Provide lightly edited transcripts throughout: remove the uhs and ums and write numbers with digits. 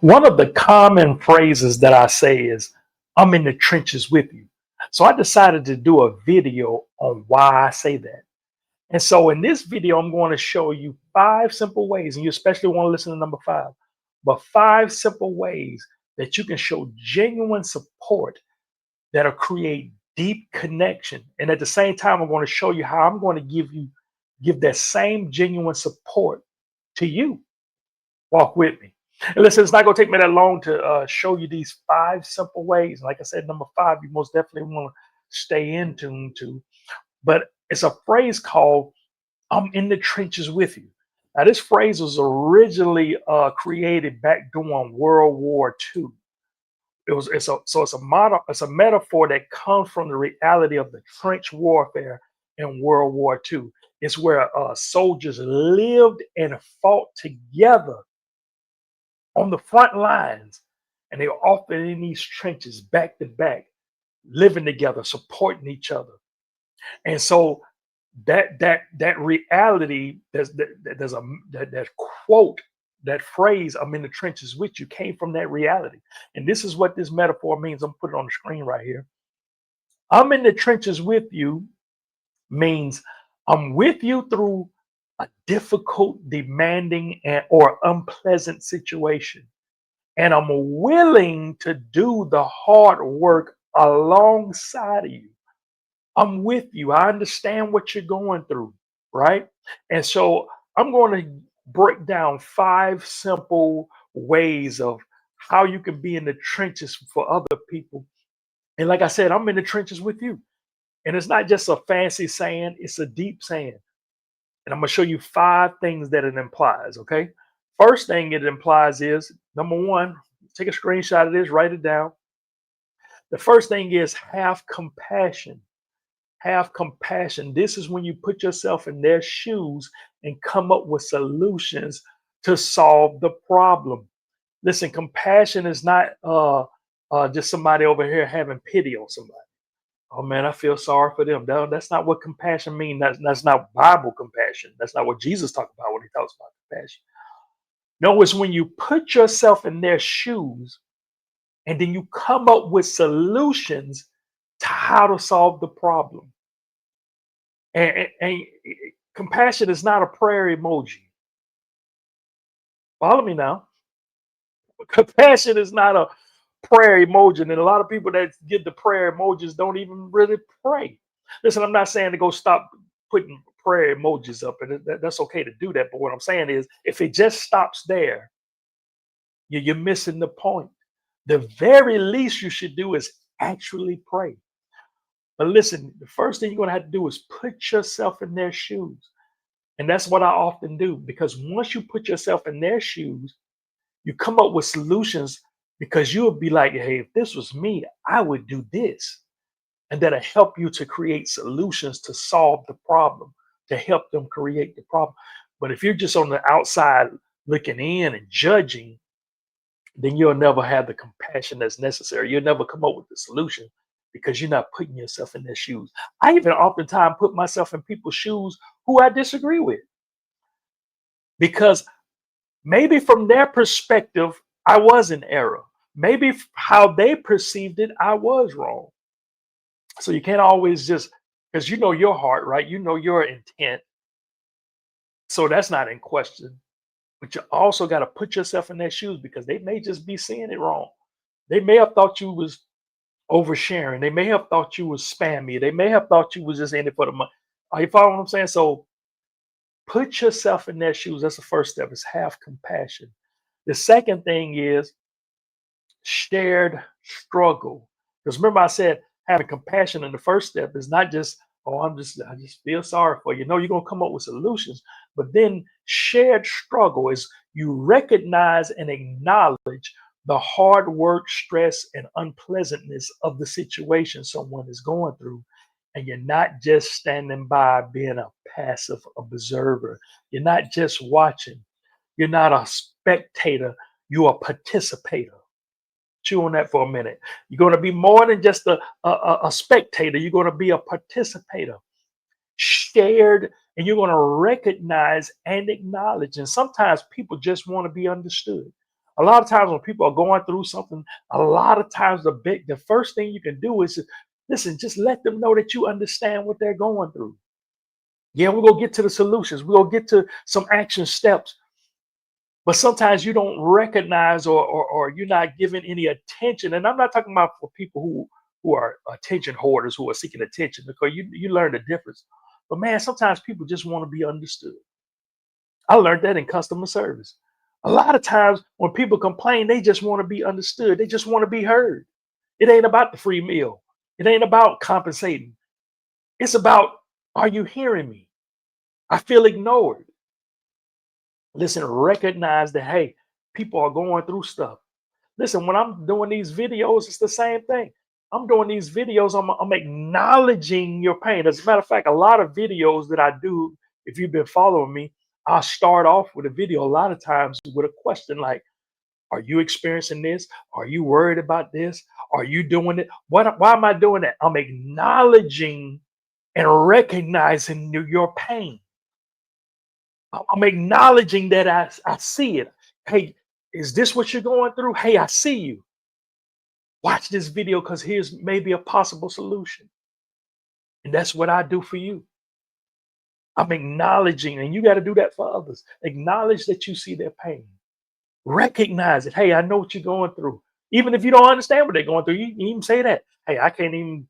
One of the common phrases that I say is, I'm in the trenches with you. So I decided to do a video on why I say that. And so in this video, I'm going to show you 5 simple ways, and you especially want to listen to number 5, but 5 simple ways that you can show genuine support that'll create deep connection. And at the same time, I'm going to show you how I'm going to give that same genuine support to you. Walk with me. And listen, it's not going to take me that long to show you these 5 simple ways. Like I said, number 5, you most definitely want to stay in tune to. But it's a phrase called, I'm in the trenches with you. Now, this phrase was originally created back during World War II. It's a metaphor that comes from the reality of the trench warfare in World War II. It's where soldiers lived and fought together on the front lines, and they were often in these trenches back to back, living together, supporting each other. And so that reality, that quote, that phrase, I'm in the trenches with you, came from that reality. And this is what this metaphor means. I'm putting it on the screen right here. I'm in the trenches with you means I'm with you through a difficult, demanding, or unpleasant situation. And I'm willing to do the hard work alongside of you. I'm with you. I understand what you're going through, right? And so I'm going to break down 5 simple ways of how you can be in the trenches for other people. And like I said, I'm in the trenches with you. And it's not just a fancy saying, it's a deep saying. And I'm going to show you 5 things that it implies, okay? First thing it implies is, number 1, take a screenshot of this, write it down. The first thing is have compassion. Have compassion. This is when you put yourself in their shoes and come up with solutions to solve the problem. Listen, compassion is not just somebody over here having pity on somebody. Oh man, I feel sorry for them. No, that's not what compassion means. That's not Bible compassion. That's not what Jesus talked about when he talks about compassion. No, it's when you put yourself in their shoes and then you come up with solutions to how to solve the problem. And compassion is not a prayer emoji. Follow me now. Compassion is not a prayer emoji. And a lot of people that get the prayer emojis don't even really pray. Listen, I'm not saying to go stop putting prayer emojis up, and that's okay to do that. But what I'm saying is, if it just stops there, you're missing the point. The very least you should do is actually pray. But listen, the first thing you're going to have to do is put yourself in their shoes. And that's what I often do, because once you put yourself in their shoes, you come up with solutions, because you'll be like, hey, if this was me, I would do this. And that'll help you to create solutions to solve the problem, to help them create the problem. But if you're just on the outside looking in and judging, then you'll never have the compassion that's necessary. You'll never come up with the solution because you're not putting yourself in their shoes. I even oftentimes put myself in people's shoes who I disagree with, because maybe from their perspective, I was in error. Maybe how they perceived it, I was wrong. So you can't always just, because you know your heart, right? You know your intent. So that's not in question. But you also got to put yourself in their shoes, because they may just be seeing it wrong. They may have thought you was oversharing. They may have thought you was spammy. They may have thought you was just in it for the money. Are you following what I'm saying? So put yourself in their shoes. That's the first step, is have compassion. The second thing is shared struggle. Because remember, I said having compassion in the first step is not just, oh, I just feel sorry for you. No, you're gonna come up with solutions. But then shared struggle is you recognize and acknowledge the hard work, stress, and unpleasantness of the situation someone is going through. And you're not just standing by being a passive observer. You're not just watching. You're not a spectator. You're a participator. Chew on that for a minute. You're going to be more than just a spectator. You're going to be a participator. Shared, and you're going to recognize and acknowledge. And sometimes people just want to be understood. A lot of times when people are going through something, a lot of times the first thing you can do is listen, just let them know that you understand what they're going through. Yeah, we're gonna get to the solutions. We're gonna get to some action steps. But sometimes you don't recognize or you're not giving any attention. And I'm not talking about for people who are attention hoarders who are seeking attention because you learn the difference. But man, sometimes people just want to be understood. I learned that in customer service. A lot of times when people complain, they just want to be understood. They just want to be heard. It ain't about the free meal. It ain't about compensating. It's about, are you hearing me? I feel ignored. Listen, recognize that, hey, people are going through stuff. Listen, when I'm doing these videos, it's the same thing. I'm doing these videos, I'm acknowledging your pain. As a matter of fact, a lot of videos that I do, if you've been following me, I'll start off with a video a lot of times with a question like, are you experiencing this? Are you worried about this? Are you doing it? Why am I doing that? I'm acknowledging and recognizing your pain. I'm acknowledging that I see it. Hey, is this what you're going through? Hey, I see you. Watch this video because here's maybe a possible solution. And that's what I do for you. I'm acknowledging, and you got to do that for others. Acknowledge that you see their pain. Recognize it. Hey, I know what you're going through. Even if you don't understand what they're going through, you can even say that. Hey, I can't even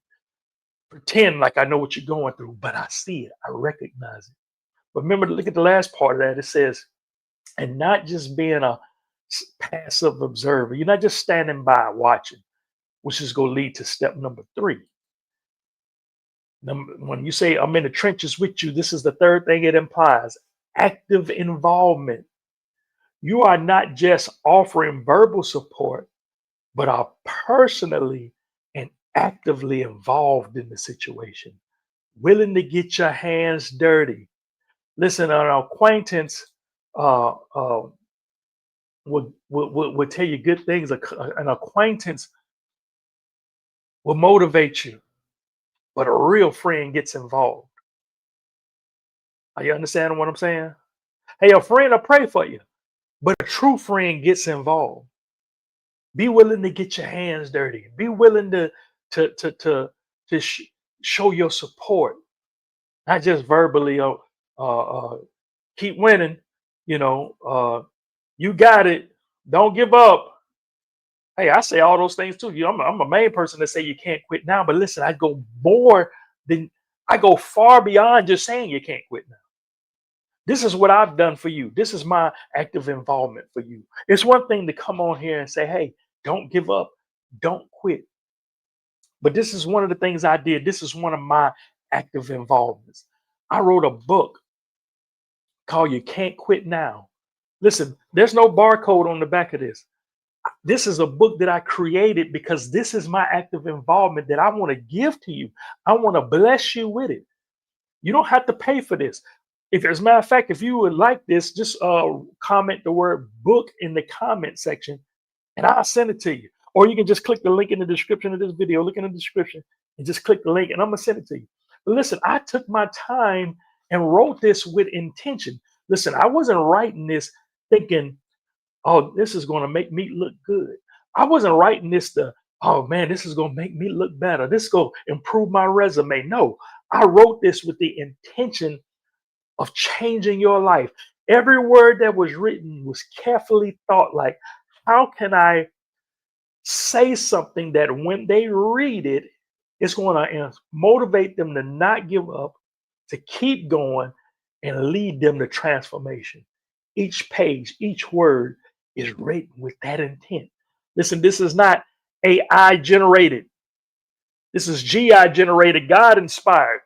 pretend like I know what you're going through, but I see it. I recognize it. But remember to look at the last part of that. It says, and not just being a passive observer. You're not just standing by watching, which is going to lead to step number 3. When you say I'm in the trenches with you, this is the third thing it implies: active involvement. You are not just offering verbal support, but are personally and actively involved in the situation, willing to get your hands dirty. Listen, an acquaintance uh, uh, would tell you good things. An acquaintance will motivate you, but a real friend gets involved. Are you understanding what I'm saying? Hey, a friend will pray for you, but a true friend gets involved. Be willing to get your hands dirty. Be willing to to to to show your support, not just verbally. Keep winning. You know, you got it. Don't give up. Hey, I say all those things too. I'm a main person that say you can't quit now. But listen, I go far beyond just saying you can't quit now. This is what I've done for you. This is my active involvement for you. It's one thing to come on here and say, hey, don't give up, don't quit. But this is one of the things I did. This is one of my active involvements. I wrote a book called You Can't Quit Now. Listen, there's no barcode on the back of this. This is a book that I created because this is my active involvement that I want to give to you. I want to bless you with it. You don't have to pay for this. If, as a matter of fact, if you would like this, just comment the word book in the comment section and I'll send it to you. Or you can just click the link in the description of this video, look in the description and just click the link and I'm going to send it to you. But listen, I took my time and wrote this with intention. Listen, I wasn't writing this thinking, oh, this is going to make me look good. I wasn't writing this to, oh man, this is going to make me look better. This is going to improve my resume. No, I wrote this with the intention of changing your life. Every word that was written was carefully thought like, how can I say something that when they read it, it's going to motivate them to not give up, to keep going, and lead them to transformation. Each page, each word is written with that intent. Listen, this is not AI generated. This is GI generated, God inspired.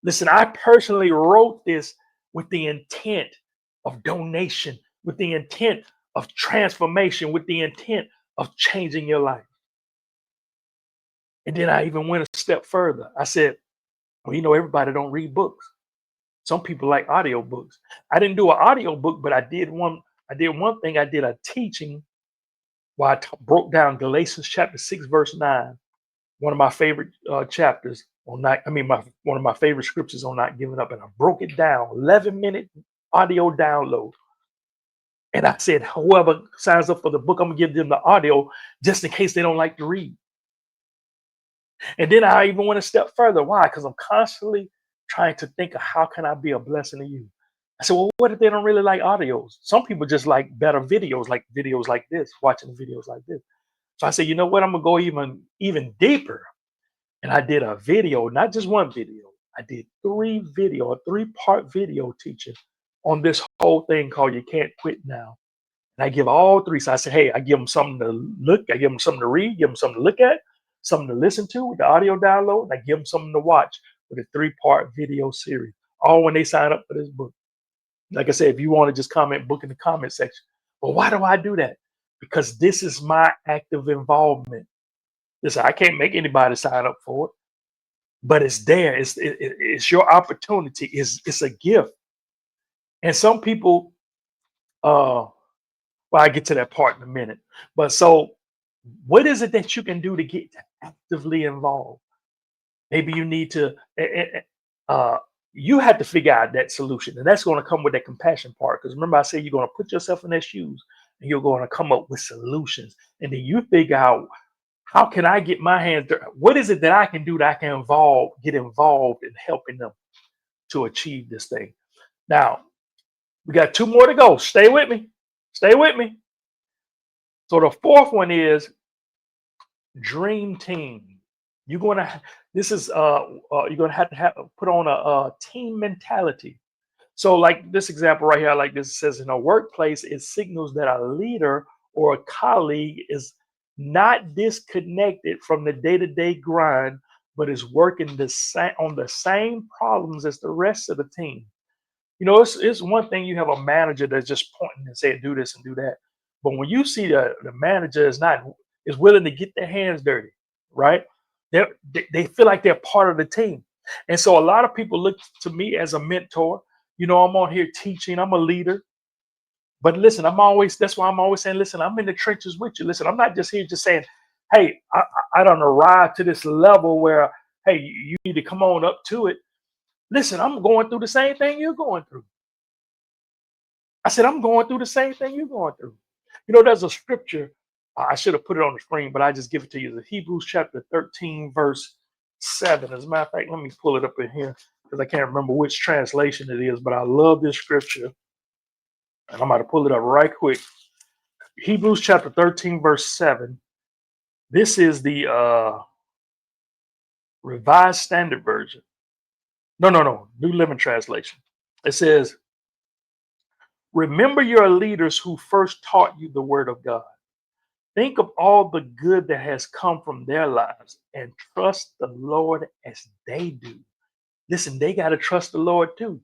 Listen, I personally wrote this with the intent of donation, with the intent of transformation, with the intent of changing your life. And then I even went a step further. I said, well, everybody don't read books. Some people like audio books. I didn't do an audio book, but I did one thing. I did a teaching where I broke down Galatians chapter 6, verse 9, one of my favorite chapters on not, one of my favorite scriptures on not giving up. And I broke it down, 11-minute audio download. And I said, whoever signs up for the book, I'm gonna give them the audio just in case they don't like to read. And then I even went a step further. Why? Because I'm constantly trying to think of how can I be a blessing to you. I said, well, what if they don't really like audios? Some people just like better videos like this, watching videos like this. So I said, you know what? I'm gonna go even deeper. And I did a video, not just one video. I did a 3-part video teaching on this whole thing called You Can't Quit Now. And I give all three. So I said, hey, I give them something to look, I give them something to read, give them something to look at, something to listen to with the audio download, and I give them something to watch with a 3-part video series. All when they sign up for this book. Like I said, if you want to just comment, book in the comment section. But why do I do that? Because this is my active involvement. Listen, I can't make anybody sign up for it, but it's there. It's your opportunity. It's a gift. And some people, well, I get to that part in a minute. But so, what is it that you can do to get actively involved? Maybe you need to. You have to figure out that solution, and that's going to come with that compassion part. Because remember, I said you're going to put yourself in their shoes, and you're going to come up with solutions, and then you figure out how can I get my hands dirty? What is it that I can do that I can get involved in helping them to achieve this thing? Now, we got 2 more to go. Stay with me. Stay with me. So the fourth one is dream team. You're gonna this is you're gonna have to put on a team mentality. So like this example right here, like this says in a workplace, it signals that a leader or a colleague is not disconnected from the day-to-day grind, but is working on the same problems as the rest of the team. You know, it's one thing you have a manager that's just pointing and saying, do this and do that. But when you see the manager is willing to get their hands dirty, right? They feel like they're part of the team. And so a lot of people look to me as a mentor. You know, I'm on here teaching, I'm a leader. But listen, that's why I'm always saying, listen, I'm in the trenches with you. Listen, I'm not just here just saying, hey, I don't arrive to this level where, hey, you need to come on up to it. Listen, I'm going through the same thing you're going through. I said, I'm going through the same thing you're going through. You know, there's a scripture. I should have put it on the screen, but I just give it to you. The Hebrews chapter 13, verse 7. As a matter of fact, let me pull it up in here because I can't remember which translation it is, but I love this scripture. And I'm about to pull it up right quick. Hebrews chapter 13, verse 7. This is the Revised Standard Version. No. New Living Translation. It says, remember your leaders who first taught you the word of God. Think of all the good that has come from their lives and trust the Lord as they do. Listen, they got to trust the Lord too.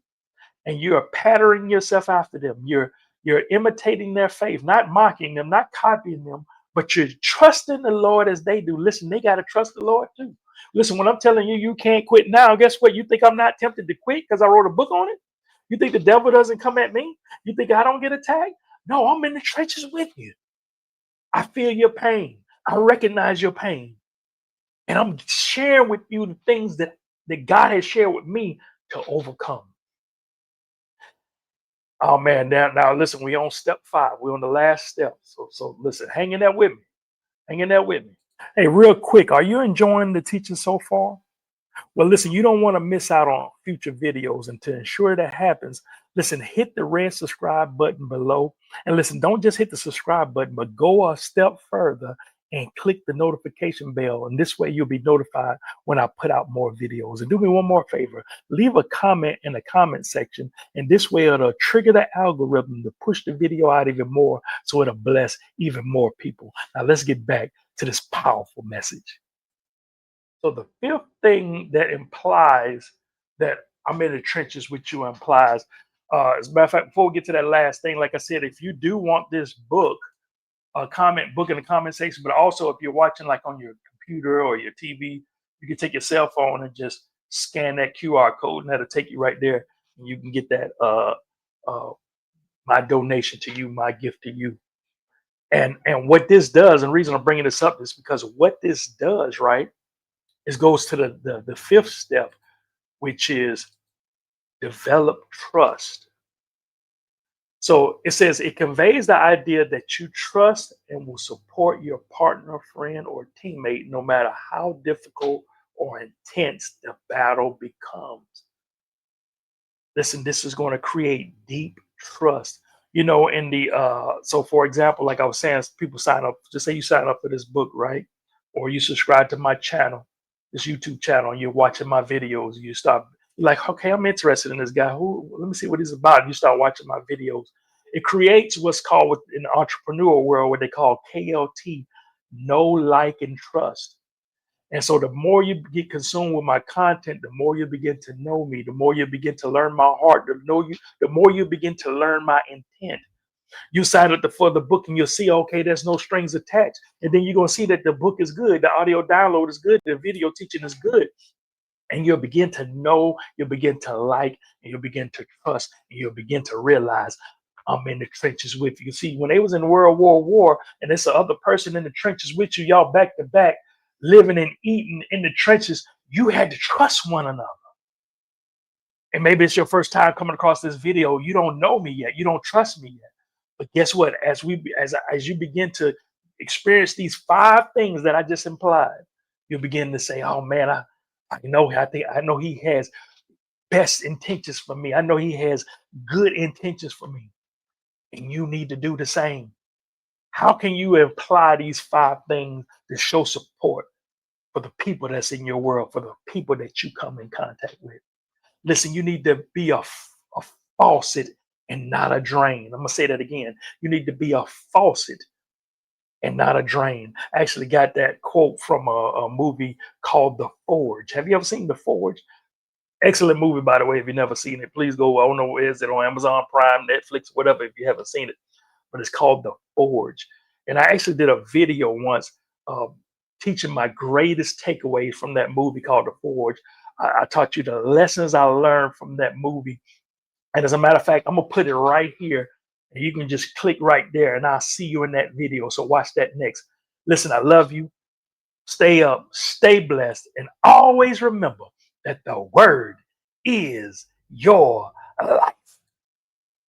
And you're patterning yourself after them. You're imitating their faith, not mocking them, not copying them, but you're trusting the Lord as they do. Listen, they got to trust the Lord too. Listen, when I'm telling you, you can't quit now, guess what? You think I'm not tempted to quit because I wrote a book on it? You think the devil doesn't come at me? You think I don't get attacked? No, I'm in the trenches with you. I feel your pain. I recognize your pain. And I'm sharing with you the things that God has shared with me to overcome. Oh man, now listen, we're on step 5. We're on the last step. So listen, hang in there with me. Hang in there with me. Hey, real quick, are you enjoying the teaching so far? Well, listen, you don't want to miss out on future videos. And to ensure that happens, listen, hit the red subscribe button below. And listen, don't just hit the subscribe button, but go a step further and click the notification bell. And this way you'll be notified when I put out more videos. And do me one more favor, leave a comment in the comment section. And this way it'll trigger the algorithm to push the video out even more so it'll bless even more people. Now let's get back to this powerful message. So the fifth thing that implies that I'm in the trenches with you implies, as a matter of fact, before we get to that last thing, like I said, if you do want this book, book in the comment section, but also if you're watching like on your computer or your TV, you can take your cell phone and just scan that QR code and that'll take you right there and you can get that my donation to you, my gift to you. And what this does, and the reason I'm bringing this up is because what this does, right, is goes to the fifth step, which is develop trust. So it says it conveys the idea that you trust and will support your partner, friend, or teammate no matter how difficult or intense the battle becomes. Listen, this is going to create deep trust. You know, in the so for example, like I was saying, people sign up, just say you sign up for this book, right? Or you subscribe to my channel, this YouTube channel, and you're watching my videos, you start, you're like, okay, I'm interested in this guy. Who, let me see what he's about. And you start watching my videos. It creates what's called in the entrepreneurial world what they call KLT, know, like, and trust. And so the more you get consumed with my content, the more you begin to know me, the more you begin to learn my heart, the more you begin to learn my intent. You sign up for the book and you'll see, okay, there's no strings attached. And then you're gonna see that the book is good, the audio download is good, the video teaching is good. And you'll begin to know, you'll begin to like, and you'll begin to trust, and you'll begin to realize I'm in the trenches with you. See, when they was in World War and there's the other person in the trenches with you, y'all back to back, living and eating in the trenches, you had to trust one another. And maybe it's your first time coming across this video. You don't know me yet. You don't trust me yet. But guess what? As you begin to experience these five things that I just implied, you begin to say, "Oh man, I know he has best intentions for me. I know he has good intentions for me." And you need to do the same. How can you apply these five things to show support for the people that's in your world, for the people that you come in contact with? Listen, you need to be a faucet and not a drain. I'm gonna say that again. You need to be a faucet and not a drain. I actually got that quote from a movie called The Forge. Have you ever seen The Forge? Excellent movie, by the way. If you've never seen it, please go. I don't know where is it on Amazon Prime, Netflix, whatever. If you haven't seen it, but it's called The Forge. And I actually did a video once uh, teaching my greatest takeaways from that movie called The Forge. I taught you the lessons I learned from that movie. And as a matter of fact, I'm gonna put it right here, and you can just click right there, and I'll see you in that video. So watch that next. Listen, I love you. Stay up, stay blessed, and always remember that the word is your life.